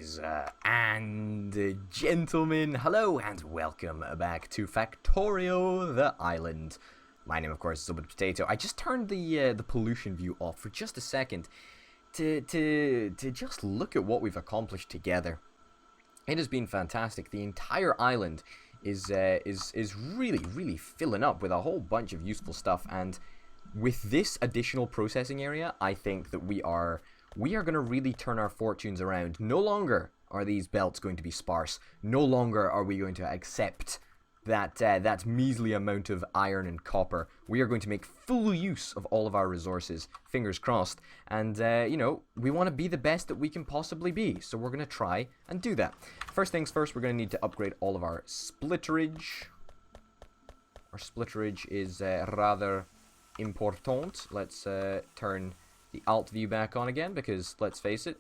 Ladies and gentlemen, hello and welcome back to Factorio, the island. My name, of course, is Silbert Potato. I just turned the pollution view off for just a second to just look at what we've accomplished together. It has been fantastic. The entire island is really filling up with a whole bunch of useful stuff, and with this additional processing area, I think that we are going to really turn our fortunes around. No longer are these belts going to be sparse. No longer are we going to accept that measly amount of iron and copper. We are going to make full use of all of our resources. Fingers crossed. And, we want to be the best that we can possibly be. So we're going to try and do that. First things first, we're going to need to upgrade all of our splitterage. Our splitterage is rather important. Let's turn the alt view back on again, because let's face it,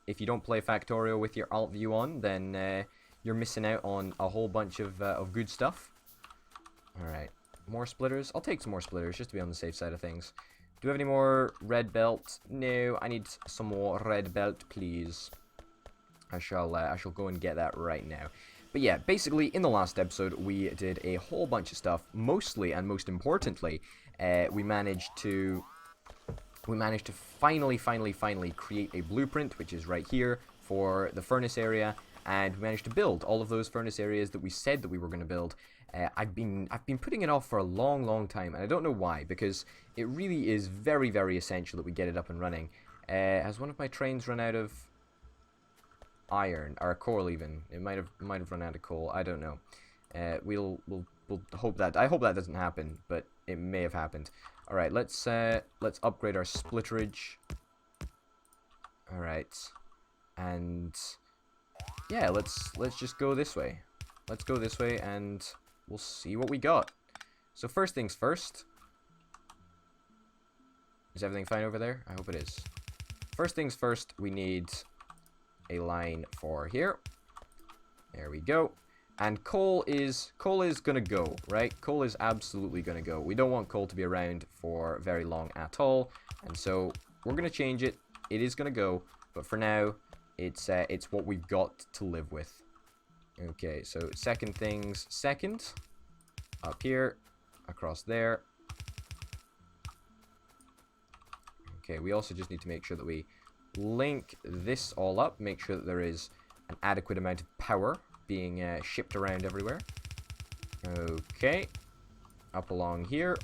if you don't play Factorio with your alt view on, then you're missing out on a whole bunch of good stuff. Alright, more splitters. I'll take some more splitters just to be on the safe side of things. Do we have any more red belt? No, I need some more red belt, please. I shall go and get that right now. But yeah, basically, in the last episode, we did a whole bunch of stuff. Mostly, and most importantly, we managed to finally create a blueprint, which is right here, for the furnace area, and we managed to build all of those furnace areas that we said that we were going to build. I've been putting it off for a long time, and I don't know why, because it really is very essential that we get it up and running. Has one of my trains run out of iron, or coal even? It might have run out of coal. I don't know. We'll hope that. I hope that doesn't happen, but it may have happened. All right, let's upgrade our splitterage. All right, and yeah, let's just go this way. Let's go this way, and we'll see what we got. So first things first. Is everything fine over there? I hope it is. First things first, we need a line for here. There we go. And coal is gonna go, right? Coal is absolutely gonna go. We don't want coal to be around for very long at all, and so we're gonna change it. It is gonna go, but for now, it's what we've got to live with. Okay, so second things second. Up here, across there. Okay, we also just need to make sure that we link this all up. Make sure that there is an adequate amount of power being shipped around everywhere. Okay, up along here,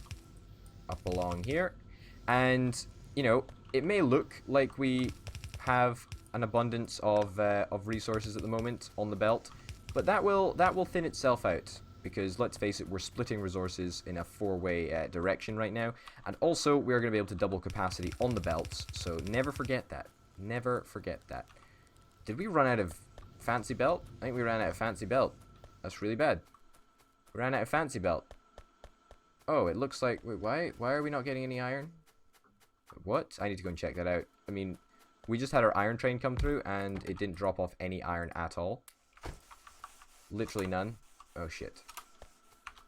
and it may look like we have an abundance of resources at the moment on the belt, but that will thin itself out, because let's face it, we're splitting resources in a four-way direction right now, and also we're going to be able to double capacity on the belts, so never forget that. Never forget that. Did we run out of fancy belt? I think we ran out of fancy belt. That's really bad. We ran out of fancy belt. Oh, it looks like... Wait, why are we not getting any iron? What? I need to go and check that out. I mean, we just had our iron train come through, and it didn't drop off any iron at all. Literally none. Oh, shit.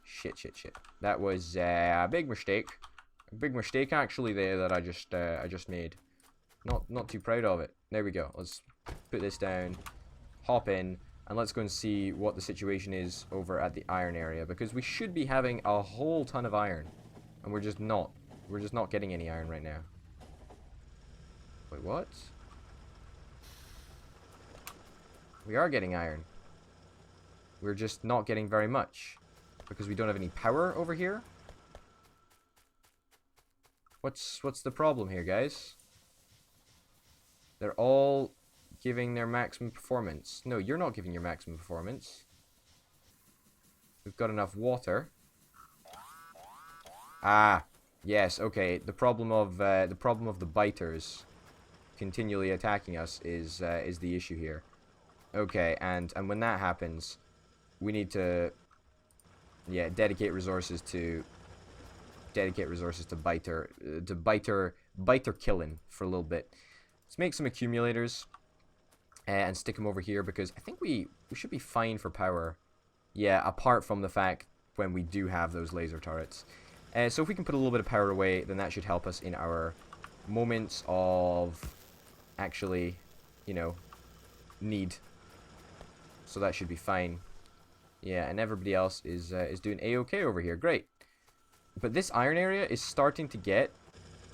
Shit. That was a big mistake. A big mistake, actually, there that I just made. Not too proud of it. There we go. Let's put this down. Hop in, and let's go and see what the situation is over at the iron area, because we should be having a whole ton of iron, and we're just not getting any iron right now. Wait, what? We are getting iron. We're just not getting very much, because we don't have any power over here. What's the problem here, guys? They're all giving their maximum performance. No, you're not giving your maximum performance. We've got enough water. Ah, yes, okay. The problem of the biters continually attacking us is the issue here. Okay, and when that happens, we need to dedicate resources to biter killing for a little bit. Let's make some accumulators. And stick them over here, because I think we should be fine for power. Yeah, apart from the fact when we do have those laser turrets. So if we can put a little bit of power away, then that should help us in our moments of actually, need. So that should be fine. Yeah, and everybody else is doing A-okay over here. Great. But this iron area is starting to get...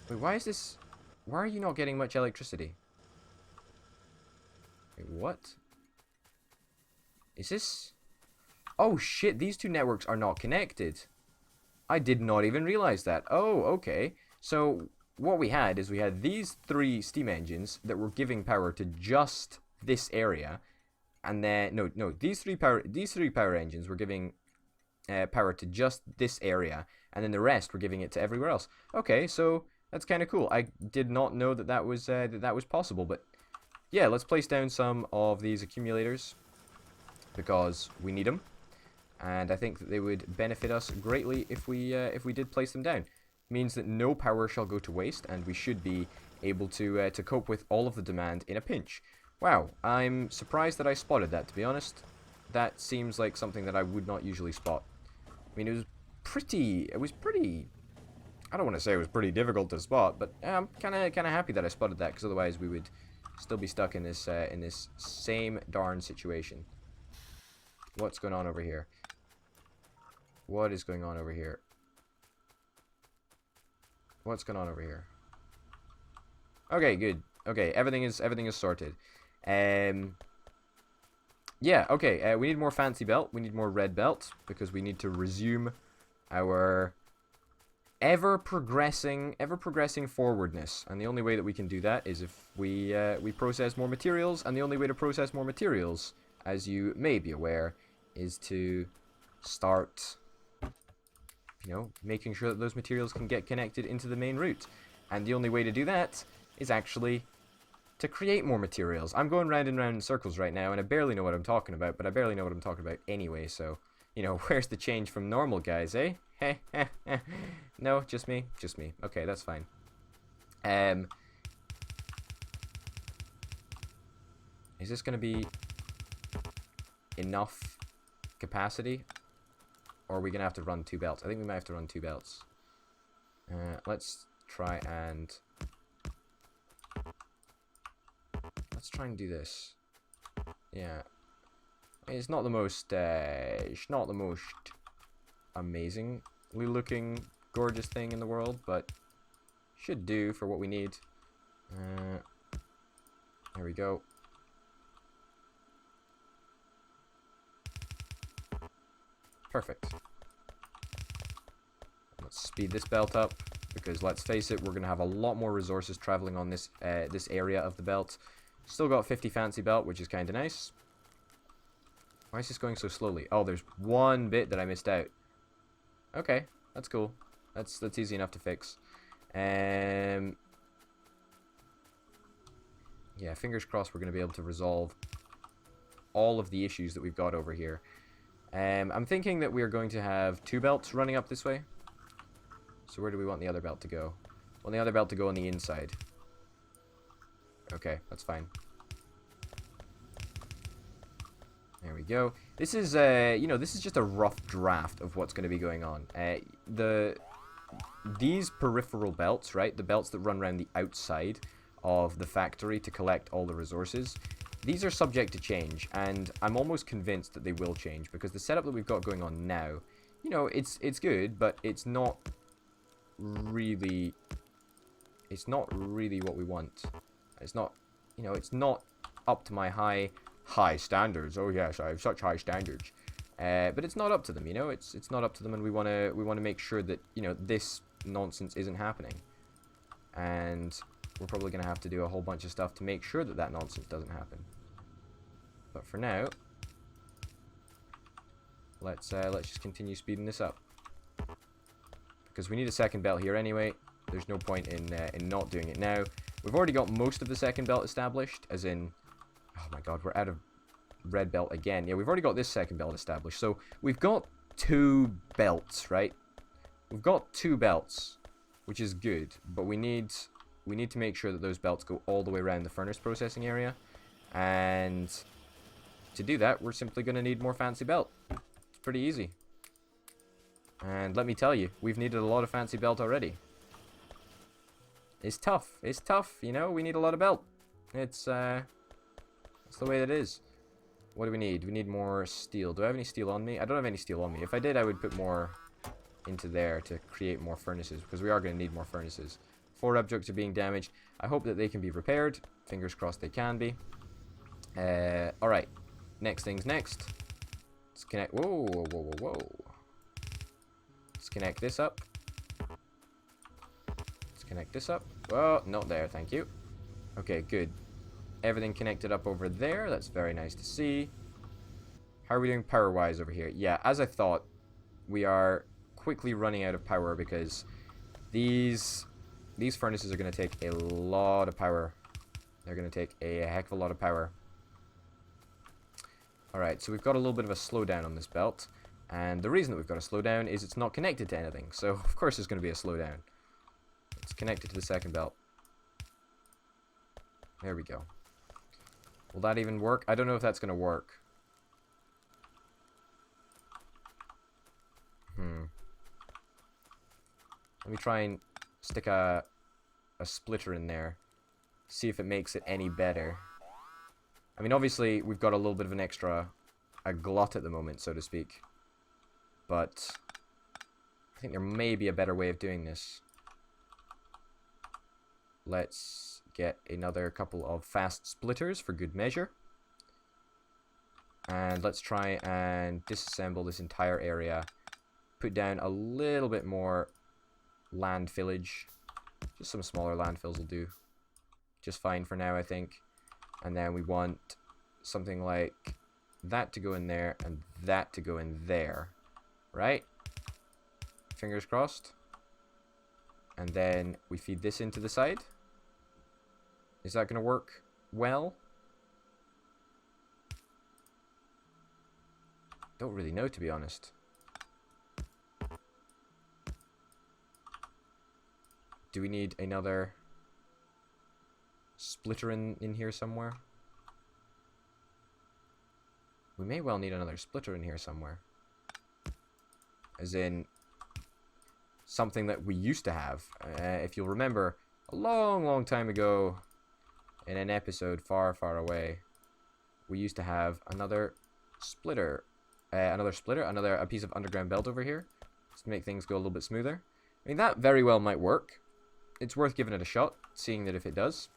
Wait, why is this... Why are you not getting much electricity? Wait, what? Is this... Oh, shit, these two networks are not connected. I did not even realize that. Oh, okay. So, what we had is we had these 3 steam engines that were giving power to just this area. And then, no, these three power engines were giving power to just this area. And then the rest were giving it to everywhere else. Okay, so that's kind of cool. I did not know that that was possible. But, yeah, let's place down some of these accumulators. Because we need them. And I think that they would benefit us greatly if we did place them down. Means that no power shall go to waste, and we should be able to cope with all of the demand in a pinch. Wow, I'm surprised that I spotted that, to be honest. That seems like something that I would not usually spot. I mean, it was pretty, I don't want to say it was pretty difficult to spot, but I'm kind of happy that I spotted that, because otherwise we would still be stuck in this same darn situation. What's going on over here? What is going on over here? What's going on over here? Okay, good. Okay, everything is sorted. Yeah, okay, we need more fancy belt. We need more red belt because we need to resume our ever progressing forwardness. And the only way that we can do that is if we process more materials, and the only way to process more materials, as you may be aware, is to start, you know, making sure that those materials can get connected into the main route. And the only way to do that is actually to create more materials. I'm going round and round in circles right now, and I barely know what I'm talking about, but I barely know what I'm talking about anyway, so, you know, where's the change from normal, guys, eh? No, just me? Just me. Okay, that's fine. Is this going to be enough capacity? Or are we going to have to run 2 belts? I think we might have to run 2 belts. Let's try and do this. Yeah. It's not the most amazingly looking gorgeous thing in the world, but should do for what we need. There we go. Perfect. Let's speed this belt up, because let's face it, we're going to have a lot more resources traveling on this this area of the belt. Still got 50 fancy belt, which is kind of nice. Why is this going so slowly? Oh, there's one bit that I missed out. Okay, that's cool. That's easy enough to fix. Yeah, fingers crossed we're going to be able to resolve all of the issues that we've got over here. I'm thinking that we're going to have 2 belts running up this way. So where do we want the other belt to go? We want the other belt to go on the inside. Okay, that's fine. There we go. This is, you know, this is just a rough draft of what's going to be going on. These peripheral belts, right? The belts that run around the outside of the factory to collect all the resources. These are subject to change, and I'm almost convinced that they will change, because the setup that we've got going on now, you know, it's good, but it's not really what we want. It's not, you know, it's not up to my high standards. Oh yes, I have such high standards. But it's not up to them, you know. It's not up to them, and we want to make sure that, you know, this nonsense isn't happening. And we're probably going to have to do a whole bunch of stuff to make sure that that nonsense doesn't happen. But for now, let's just continue speeding this up, because we need a second belt here anyway. There's no point in not doing it now. We've already got most of the second belt established, as in, oh my god, we're out of red belt again. Yeah, we've already got this second belt established. So we've got 2 belts, right? We've got 2 belts, which is good, but we need to make sure that those belts go all the way around the furnace processing area. And to do that, we're simply going to need more fancy belt. It's pretty easy. And let me tell you, we've needed a lot of fancy belt already. It's tough. It's tough, you know. We need a lot of belt. It's That's the way it is. What do we need? We need more steel. Do I have any steel on me? I don't have any steel on me. If I did, I would put more into there to create more furnaces, because we are going to need more furnaces. 4 objects are being damaged. I hope that they can be repaired. Fingers crossed they can be. Alright. Next things next. Let's connect... Whoa, whoa, whoa, whoa, whoa. Let's connect this up. Let's connect this up. Oh, not there, thank you. Okay, good. Everything connected up over there. That's very nice to see. How are we doing power-wise over here? Yeah, as I thought, we are quickly running out of power because these furnaces are going to take a lot of power. They're going to take a heck of a lot of power. Alright, so we've got a little bit of a slowdown on this belt. And the reason that we've got a slowdown is it's not connected to anything. So, of course, there's going to be a slowdown. It's connected to the second belt. There we go. Will that even work? I don't know if that's going to work. Let me try and stick a splitter in there. See if it makes it any better. I mean, obviously, we've got a little bit of an extra... a glut at the moment, so to speak. But I think there may be a better way of doing this. Let's get another couple of fast splitters for good measure. And let's try and disassemble this entire area. Put down a little bit more landfillage. Just some smaller landfills will do. Just fine for now, I think. And then we want something like that to go in there and that to go in there. Right? Fingers crossed. And then we feed this into the side. Is that going to work well? Don't really know, to be honest. Do we need another splitter in here somewhere? We may well need another splitter in here somewhere. As in, something that we used to have. If you'll remember, a long, long time ago, in an episode far, far away, we used to have another splitter. A piece of underground belt over here. Just to make things go a little bit smoother. I mean, that very well might work. It's worth giving it a shot, seeing that if it does.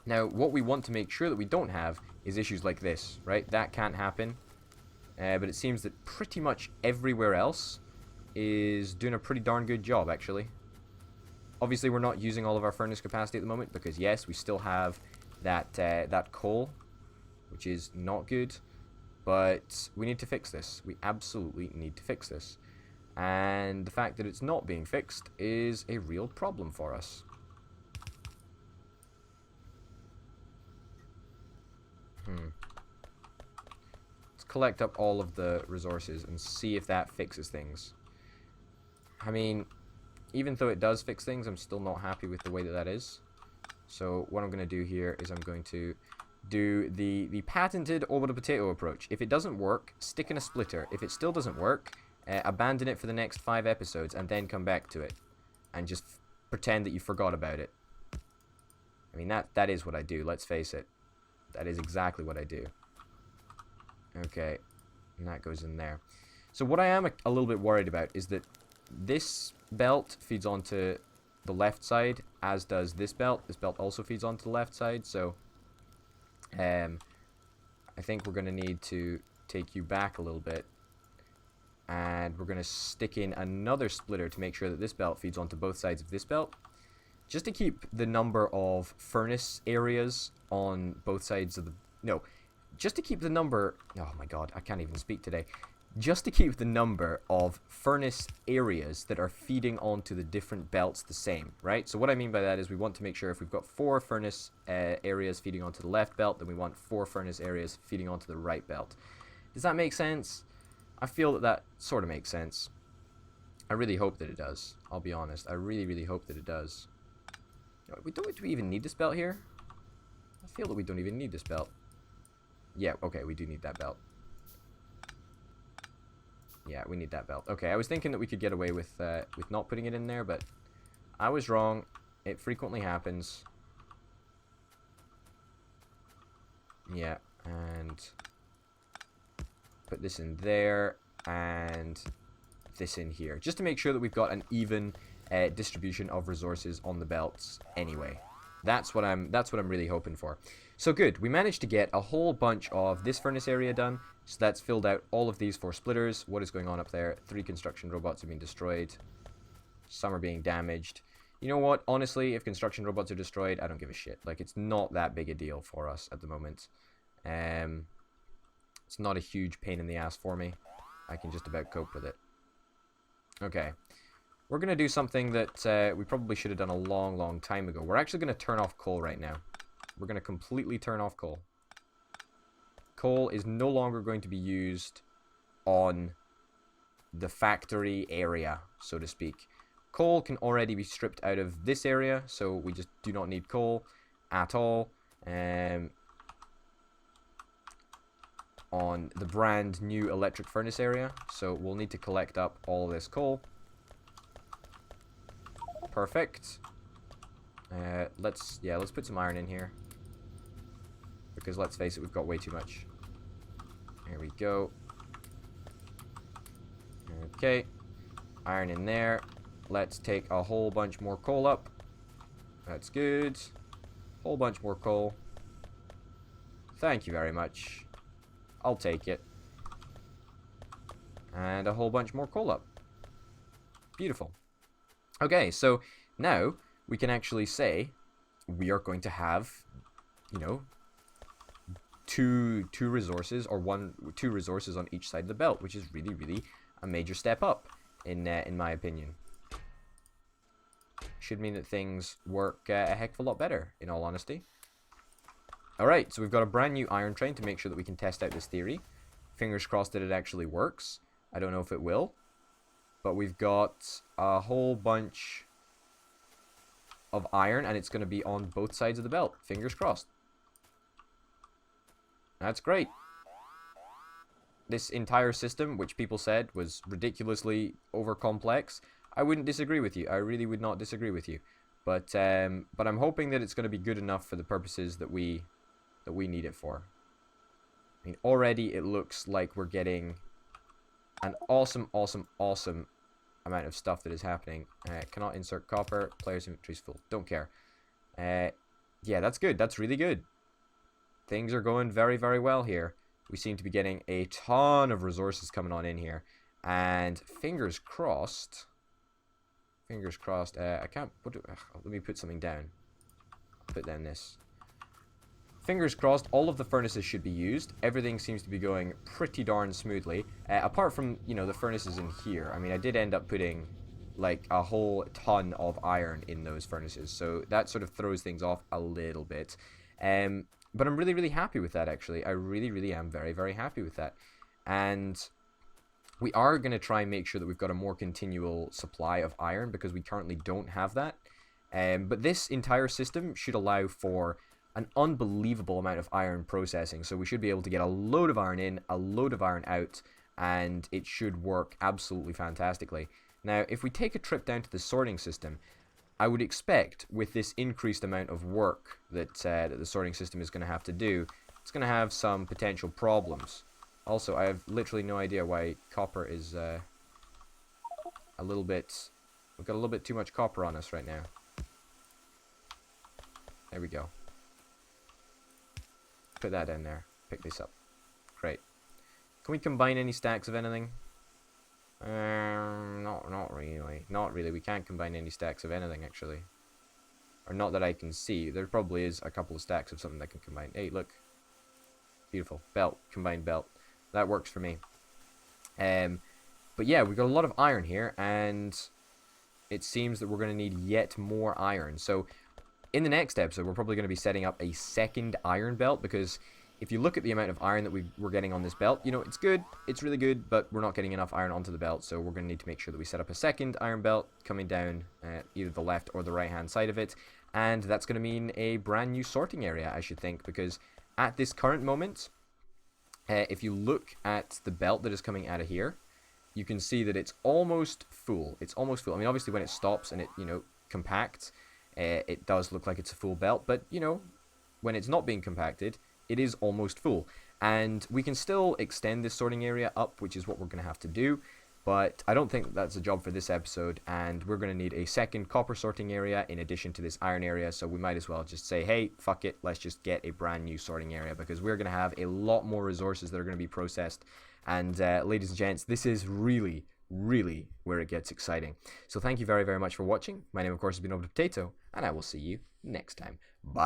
Now, what we want to make sure that we don't have is issues like this, right? That can't happen. But it seems that pretty much everywhere else is doing a pretty darn good job, actually. Obviously, we're not using all of our furnace capacity at the moment, because yes, we still have that coal, which is not good. But we need to fix this. We absolutely need to fix this. And the fact that it's not being fixed is a real problem for us. Let's collect up all of the resources and see if that fixes things. I mean, even though it does fix things, I'm still not happy with the way that that is. So what I'm going to do here is I'm going to do the patented orbital potato approach. If it doesn't work, stick in a splitter. If it still doesn't work, abandon it for the next 5 episodes and then come back to it. And just pretend that you forgot about it. I mean, that is what I do, let's face it. That is exactly what I do. Okay, and that goes in there. So what I am a little bit worried about is that this belt feeds onto the left side, as does this belt. This belt also feeds onto the left side, so I think we're going to need to take you back a little bit. And we're going to stick in another splitter to make sure that this belt feeds onto both sides of this belt. Just to keep the number of furnace areas on both sides of the... No, just to keep the number... Oh my god, I can't even speak today. Just to keep the number of furnace areas that are feeding onto the different belts the same, right? So what I mean by that is we want to make sure if we've got 4 furnace areas feeding onto the left belt, then we want 4 furnace areas feeding onto the right belt. Does that make sense? I feel that that sort of makes sense. I really hope that it does. I'll be honest. I really, really hope that it does. Do we even need this belt here? I feel that we don't even need this belt. Yeah, okay, we do need that belt. Yeah, we need that belt. Okay, I was thinking that we could get away with not putting it in there, but I was wrong. It frequently happens. Yeah, and put this in there, and this in here, just to make sure that we've got an even distribution of resources on the belts anyway. That's what I'm really hoping for. So good, we managed to get a whole bunch of this furnace area done. So that's filled out all of these 4 splitters. What is going on up there? 3 construction robots have been destroyed. Some are being damaged. You know what? Honestly, if construction robots are destroyed, I don't give a shit. Like, it's not that big a deal for us at the moment. It's not a huge pain in the ass for me. I can just about cope with it. Okay. We're going to do something that we probably should have done a long, long time ago. We're actually going to turn off coal right now. We're going to completely turn off coal. Coal is no longer going to be used on the factory area, so to speak. Coal can already be stripped out of this area, so we just do not need coal at all. On the brand new electric furnace area, so we'll need to collect up all this coal. Perfect. Let's put some iron in here, because let's face it, we've got way too much. There we go. Okay, iron in there. Let's take a whole bunch more coal up. That's good. Whole bunch more coal. Thank you very much. I'll take it. And a whole bunch more coal up. Beautiful. Okay, so now we can actually say we are going to have, you know, two resources, or two resources on each side of the belt, which is really, really a major step up in my opinion. Should mean that things work a heck of a lot better, in all honesty. Alright, so we've got a brand new iron train to make sure that we can test out this theory. Fingers crossed that it actually works. I don't know if it will. But we've got a whole bunch of iron, and it's going to be on both sides of the belt. Fingers crossed. That's great. This entire system, which people said was ridiculously over-complex, I wouldn't disagree with you. I really would not disagree with you. But I'm hoping that it's going to be good enough for the purposes that we need it for. I mean, already it looks like we're getting an awesome, awesome, awesome amount of stuff that is happening. Cannot insert copper. Player's inventory is full. Don't care. Yeah, that's good. That's really good. Things are going very, very well here. We seem to be getting a ton of resources coming on in here. And fingers crossed. Fingers crossed. I can't... let me put something down. I'll put down this. Fingers crossed, all of the furnaces should be used. Everything seems to be going pretty darn smoothly. Apart from, you know, the furnaces in here. I mean, I did end up putting, like, a whole ton of iron in those furnaces. So that sort of throws things off a little bit. But I'm really, really happy with that, actually. I really, really am very, very happy with that. And we are going to try and make sure that we've got a more continual supply of iron, because we currently don't have that. But this entire system should allow for an unbelievable amount of iron processing. So we should be able to get a load of iron in, a load of iron out, and it should work absolutely fantastically. Now, if we take a trip down to the sorting system, I would expect with this increased amount of work that the sorting system is going to have to do, it's going to have some potential problems. Also, I have literally no idea why copper is a little bit... We've got a little bit too much copper on us right now. There we go. Put that in there. Pick this up. Great. Can we combine any stacks of anything? Not really. Not really. We can't combine any stacks of anything, actually. Or not that I can see. There probably is a couple of stacks of something that can combine. Hey, look. Beautiful. Belt. Combined belt. That works for me. But yeah, we've got a lot of iron here, and it seems that we're going to need yet more iron. So in the next episode, we're probably going to be setting up a second iron belt, because if you look at the amount of iron that we're getting on this belt, you know, it's good, it's really good, but we're not getting enough iron onto the belt, so we're going to need to make sure that we set up a second iron belt coming down either the left or the right hand side of it, and that's going to mean a brand new sorting area, I should think, because at this current moment, if you look at the belt that is coming out of here, you can see that it's almost full. It's almost full. I mean, obviously when it stops and it, you know, compacts, it does look like it's a full belt, but, you know, when it's not being compacted, it is almost full. And we can still extend this sorting area up, which is what we're going to have to do. But I don't think that's a job for this episode, and we're going to need a second copper sorting area in addition to this iron area, so we might as well just say, hey, fuck it, let's just get a brand new sorting area, because we're going to have a lot more resources that are going to be processed. And ladies and gents, this is really, really where it gets exciting. So thank you very, very much for watching. My name, of course, has been Potato, and I will see you next time. Bye.